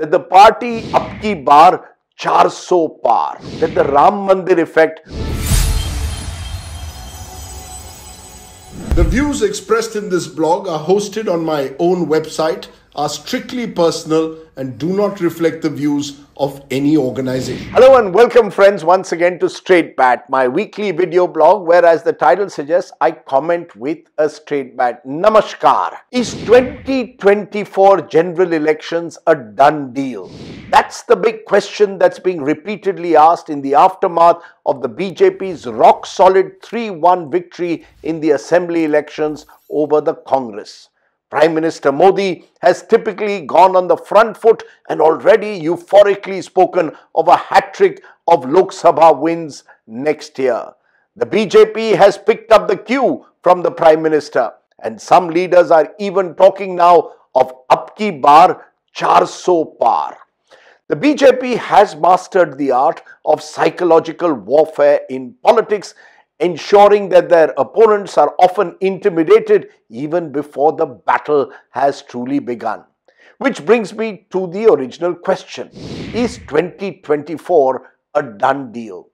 that the party ab ki baar 400 par, that the Ram Mandir effect. The views expressed in this blog are hosted on my own website, are strictly personal and do not reflect the views of any organization. Hello and welcome friends once again to Straight Bat, my weekly video blog where, as the title suggests, I comment with a straight bat. Namaskar. Is 2024 general elections a done deal? That's the big question that's being repeatedly asked in the aftermath of the BJP's rock-solid 3-1 victory in the assembly elections over the Congress. Prime Minister Modi has typically gone on the front foot and already euphorically spoken of a hat-trick of Lok Sabha wins next year. The BJP has picked up the cue from the Prime Minister, and some leaders are even talking now of ab ki baar 400 par. The BJP has mastered the art of psychological warfare in politics, ensuring that their opponents are often intimidated even before the battle has truly begun. Which brings me to the original question. Is 2024 a done deal?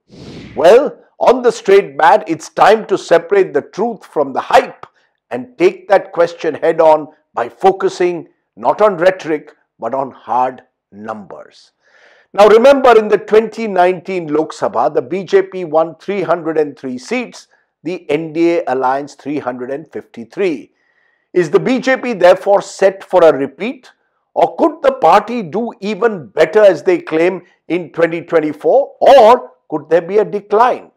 Well, on the Straight Bat, it's time to separate the truth from the hype and take that question head on by focusing not on rhetoric but on hard numbers. Now remember, in the 2019 Lok Sabha, the BJP won 303 seats, the NDA alliance 353. Is the BJP therefore set for a repeat, or could the party do even better as they claim in 2024, or could there be a decline?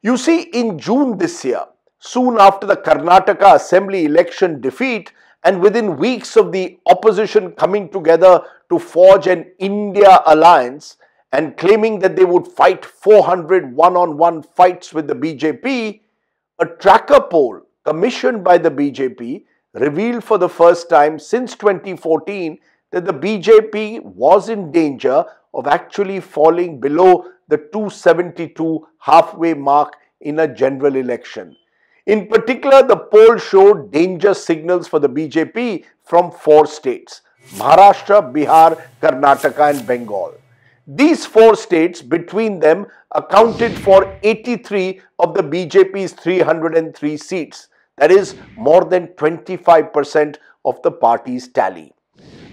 You see, in June this year, soon after the Karnataka Assembly election defeat and within weeks of the opposition coming together to forge an India alliance and claiming that they would fight 400 one-on-one fights with the BJP, a tracker poll commissioned by the BJP revealed for the first time since 2014 that the BJP was in danger of actually falling below the 272 halfway mark in a general election. In particular, the poll showed danger signals for the BJP from 4 states: Maharashtra, Bihar, Karnataka and Bengal. These 4 states between them accounted for 83 of the BJP's 303 seats. That is more than 25% of the party's tally.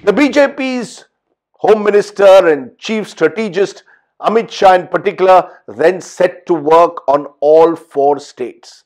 The BJP's Home Minister and Chief Strategist Amit Shah in particular then set to work on all 4 states.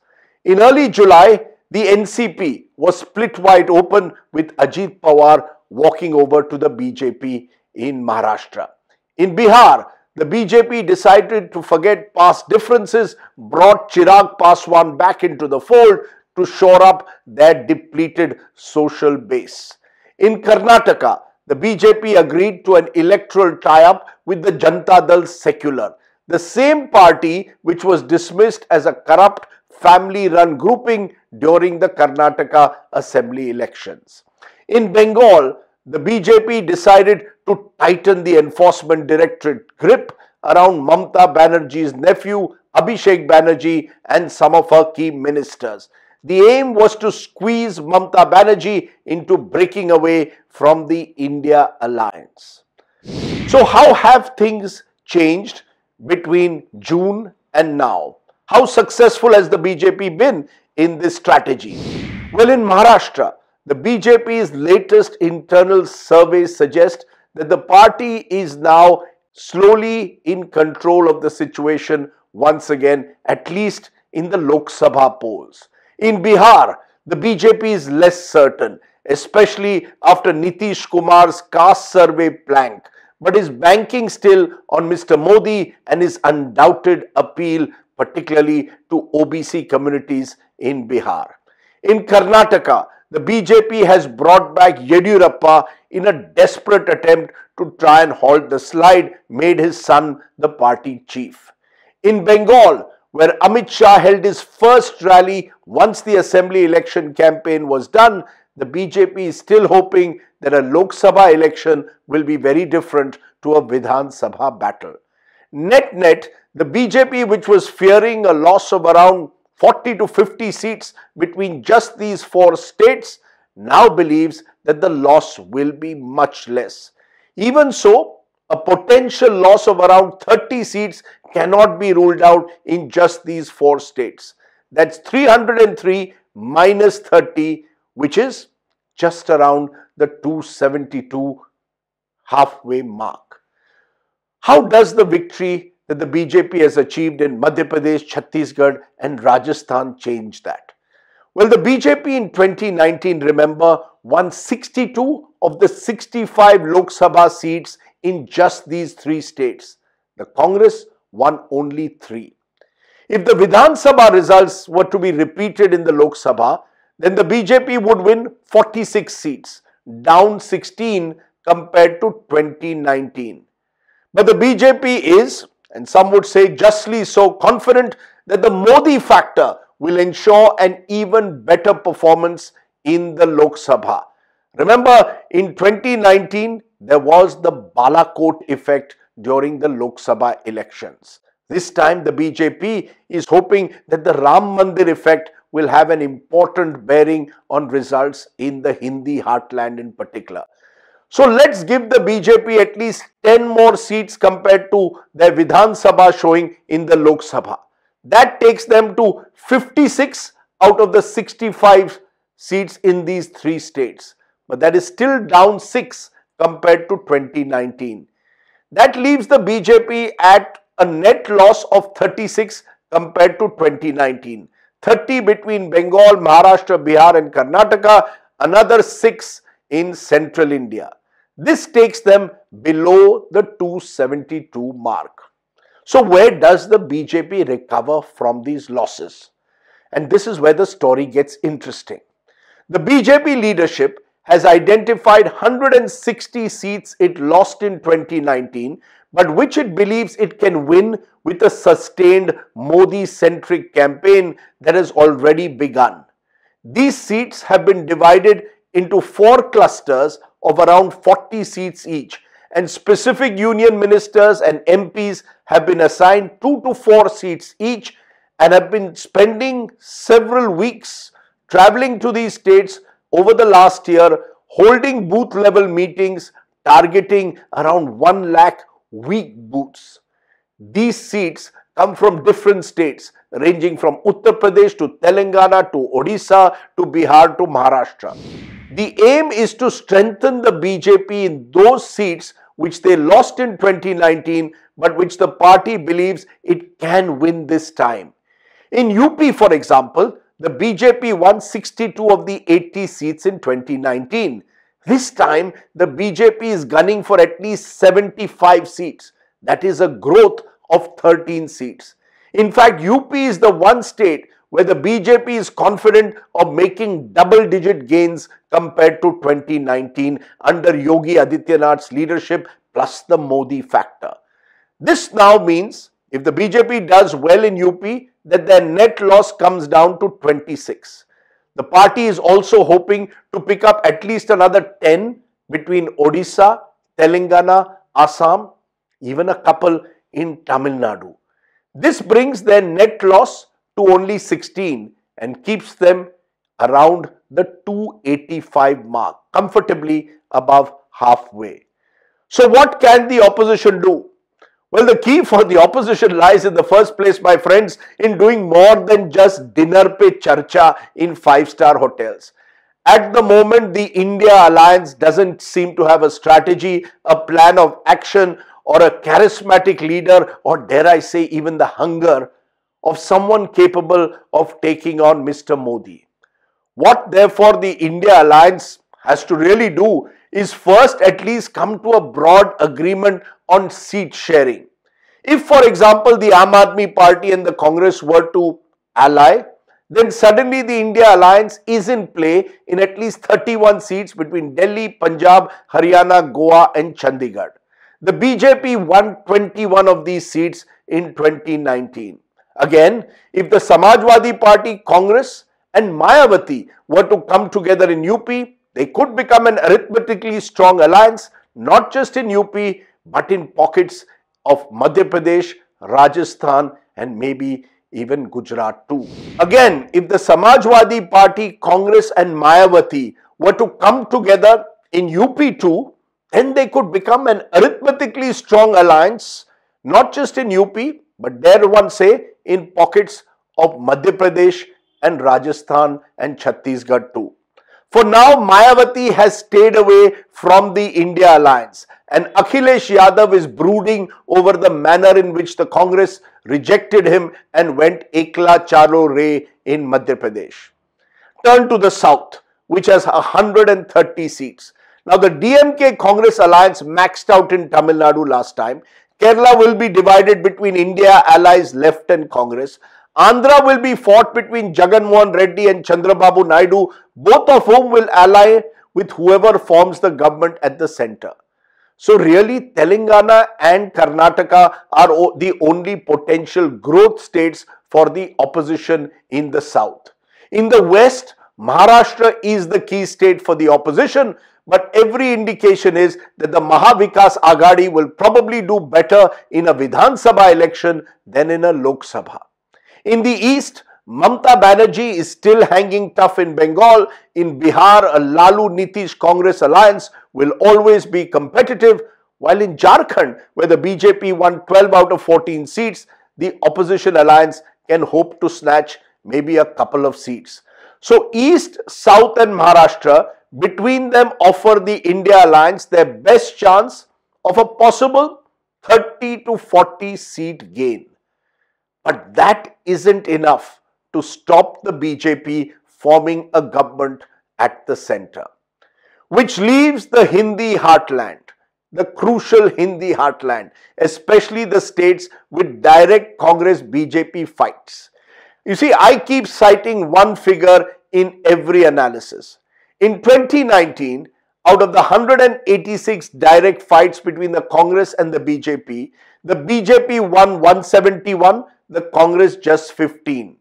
In early July, the NCP was split wide open with Ajit Pawar walking over to the BJP in Maharashtra. In Bihar, the BJP decided to forget past differences, brought Chirag Paswan back into the fold to shore up their depleted social base. In Karnataka, the BJP agreed to an electoral tie-up with the Janata Dal Secular, the same party which was dismissed as a corrupt family-run grouping during the Karnataka Assembly elections. In Bengal, the BJP decided to tighten the Enforcement Directorate grip around Mamata Banerjee's nephew Abhishek Banerjee and some of her key ministers. The aim was to squeeze Mamata Banerjee into breaking away from the India alliance. So how have things changed between June and now? How successful has the BJP been in this strategy? Well, in Maharashtra, the BJP's latest internal surveys suggest that the party is now slowly in control of the situation once again, at least in the Lok Sabha polls. In Bihar, the BJP is less certain, especially after Nitish Kumar's caste survey plank, but is banking still on Mr. Modi and his undoubted appeal particularly to OBC communities in Bihar. In Karnataka, the BJP has brought back Yediyurappa in a desperate attempt to try and halt the slide made his son the party chief. In Bengal, where Amit Shah held his first rally once the assembly election campaign was done, the BJP is still hoping that a Lok Sabha election will be very different to a Vidhan Sabha battle. Net-net, the BJP, which was fearing a loss of around 40 to 50 seats between just these 4 states, now believes that the loss will be much less. Even so, a potential loss of around 30 seats cannot be ruled out in just these 4 states. That's 303 minus 30, which is just around the 272 halfway mark. How does the victory that the BJP has achieved in Madhya Pradesh, Chhattisgarh and Rajasthan change that? Well, the BJP in 2019, remember, won 62 of the 65 Lok Sabha seats in just these 3 states. The Congress won only 3. If the Vidhan Sabha results were to be repeated in the Lok Sabha, then the BJP would win 46 seats, down 16 compared to 2019. But the BJP is, and some would say justly so, confident that the Modi factor will ensure an even better performance in the Lok Sabha. Remember, in 2019, there was the Balakot effect during the Lok Sabha elections. This time, the BJP is hoping that the Ram Mandir effect will have an important bearing on results in the Hindi heartland in particular. So let's give the BJP at least 10 more seats compared to their Vidhan Sabha showing in the Lok Sabha. That takes them to 56 out of the 65 seats in these 3 states. But that is still down 6 compared to 2019. That leaves the BJP at a net loss of 36 compared to 2019. 30 between Bengal, Maharashtra, Bihar and Karnataka, another 6 in central India. This takes them below the 272 mark. So where does the BJP recover from these losses? And this is where the story gets interesting. The BJP leadership has identified 160 seats it lost in 2019, but which it believes it can win with a sustained Modi-centric campaign that has already begun. These seats have been divided into 4 clusters of around 40 seats each, and specific union ministers and MPs have been assigned 2 to 4 seats each and have been spending several weeks traveling to these states over the last year, holding booth level meetings targeting around 1 lakh weak booths. These seats come from different states ranging from Uttar Pradesh to Telangana to Odisha to Bihar to Maharashtra. The aim is to strengthen the BJP in those seats which they lost in 2019 but which the party believes it can win this time. In UP, for example, the BJP won 62 of the 80 seats in 2019. This time, the BJP is gunning for at least 75 seats. That is a growth of 13 seats. In fact, UP is the one state where the BJP is confident of making double-digit gains compared to 2019 under Yogi Adityanath's leadership plus the Modi factor. This now means if the BJP does well in UP, that their net loss comes down to 26. The party is also hoping to pick up at least another 10 between Odisha, Telangana, Assam, even a couple in Tamil Nadu. This brings their net loss to only 16 and keeps them around the 285 mark, comfortably above halfway. So what can the opposition do? Well, the key for the opposition lies in the first place, my friends, in doing more than just dinner pe charcha in 5-star hotels. At the moment, the India alliance doesn't seem to have a strategy, a plan of action or a charismatic leader, or dare I say even the hunger of someone capable of taking on Mr. Modi. What therefore the India alliance has to really do is first at least come to a broad agreement on seat sharing. If, for example, the Aam Aadmi Party and the Congress were to ally, then suddenly the India alliance is in play in at least 31 seats between Delhi, Punjab, Haryana, Goa and Chandigarh. The BJP won 21 of these seats in 2019. Again, if the Samajwadi Party, Congress and Mayawati were to come together in UP, they could become an arithmetically strong alliance, not just in UP, but in pockets of Madhya Pradesh, Rajasthan and maybe even Gujarat too. Again, if the Samajwadi Party, Congress and Mayawati were to come together in UP too, then they could become an arithmetically strong alliance, not just in UP, but dare one say in pockets of Madhya Pradesh and Rajasthan and Chhattisgarh too. For now, Mayawati has stayed away from the India alliance, and Akhilesh Yadav is brooding over the manner in which the Congress rejected him and went Ekla Chalo Re in Madhya Pradesh. Turn to the south, which has 130 seats. Now, the DMK Congress alliance maxed out in Tamil Nadu last time. Kerala will be divided between India allies left and Congress. Andhra will be fought between Jagan Mohan Reddy and Chandrababu Naidu, both of whom will ally with whoever forms the government at the center. So really, Telangana and Karnataka are the only potential growth states for the opposition in the south. In the west, Maharashtra is the key state for the opposition, but every indication is that the Mahavikas Aghadi will probably do better in a Vidhan Sabha election than in a Lok Sabha. In the east, Mamata Banerjee is still hanging tough in Bengal. In Bihar, a Lalu Nitish Congress alliance will always be competitive, while in Jharkhand, where the BJP won 12 out of 14 seats, the opposition alliance can hope to snatch maybe a couple of seats. So East, South and Maharashtra, between them offer the India alliance their best chance of a possible 30 to 40 seat gain. But that isn't enough to stop the BJP forming a government at the center, which leaves the Hindi heartland, the crucial Hindi heartland, especially the states with direct Congress-BJP fights. You see, I keep citing one figure in every analysis. In 2019, out of the 186 direct fights between the Congress and the BJP won 171, the Congress just 15.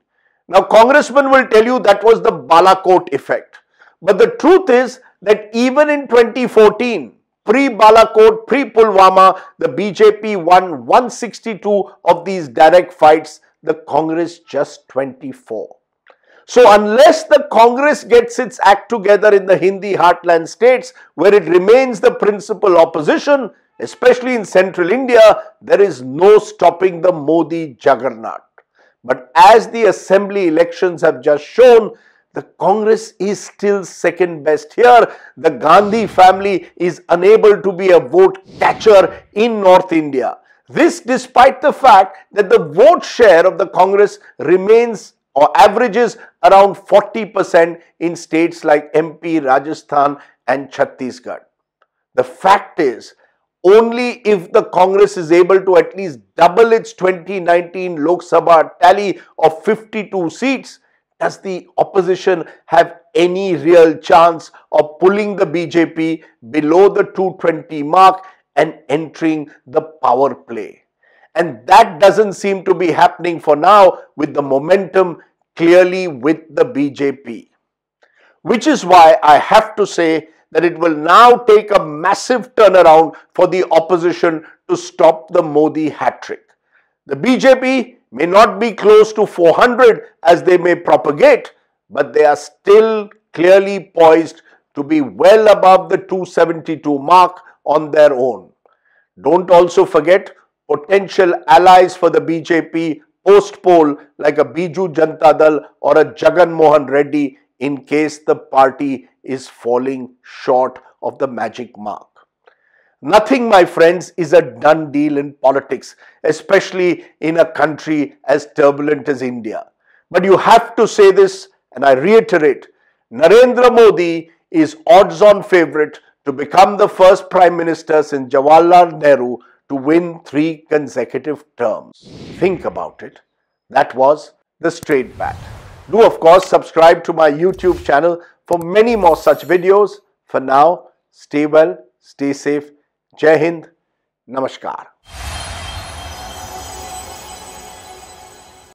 Now, congressmen will tell you that was the Balakot effect. But the truth is that even in 2014, pre-Balakot, pre-Pulwama, the BJP won 162 of these direct fights, the Congress just 24. So unless the Congress gets its act together in the Hindi heartland states, where it remains the principal opposition, especially in central India, there is no stopping the Modi juggernaut. But as the assembly elections have just shown, the Congress is still second best here. The Gandhi family is unable to be a vote catcher in North India. This despite the fact that the vote share of the Congress remains or averages around 40% in states like MP, Rajasthan and Chhattisgarh. The fact is, only if the Congress is able to at least double its 2019 Lok Sabha tally of 52 seats, does the opposition have any real chance of pulling the BJP below the 220 mark and entering the power play. And that doesn't seem to be happening for now, with the momentum clearly with the BJP. Which is why I have to say that it will now take a massive turnaround for the opposition to stop the Modi hat-trick. The BJP may not be close to 400 as they may propagate, but they are still clearly poised to be well above the 272 mark on their own. Don't also forget potential allies for the BJP post-poll like a Biju Janata Dal or a Jagan Mohan Reddy in case the party is falling short of the magic mark. Nothing, my friends, is a done deal in politics, especially in a country as turbulent as India. But you have to say this, and I reiterate, Narendra Modi is odds-on favorite to become the first Prime Minister since Jawaharlal Nehru to win 3 consecutive terms. Think about it. That was the Straight Bat. Do of course subscribe to my YouTube channel for many more such videos. For now, stay well, stay safe. Jai Hind, Namaskar.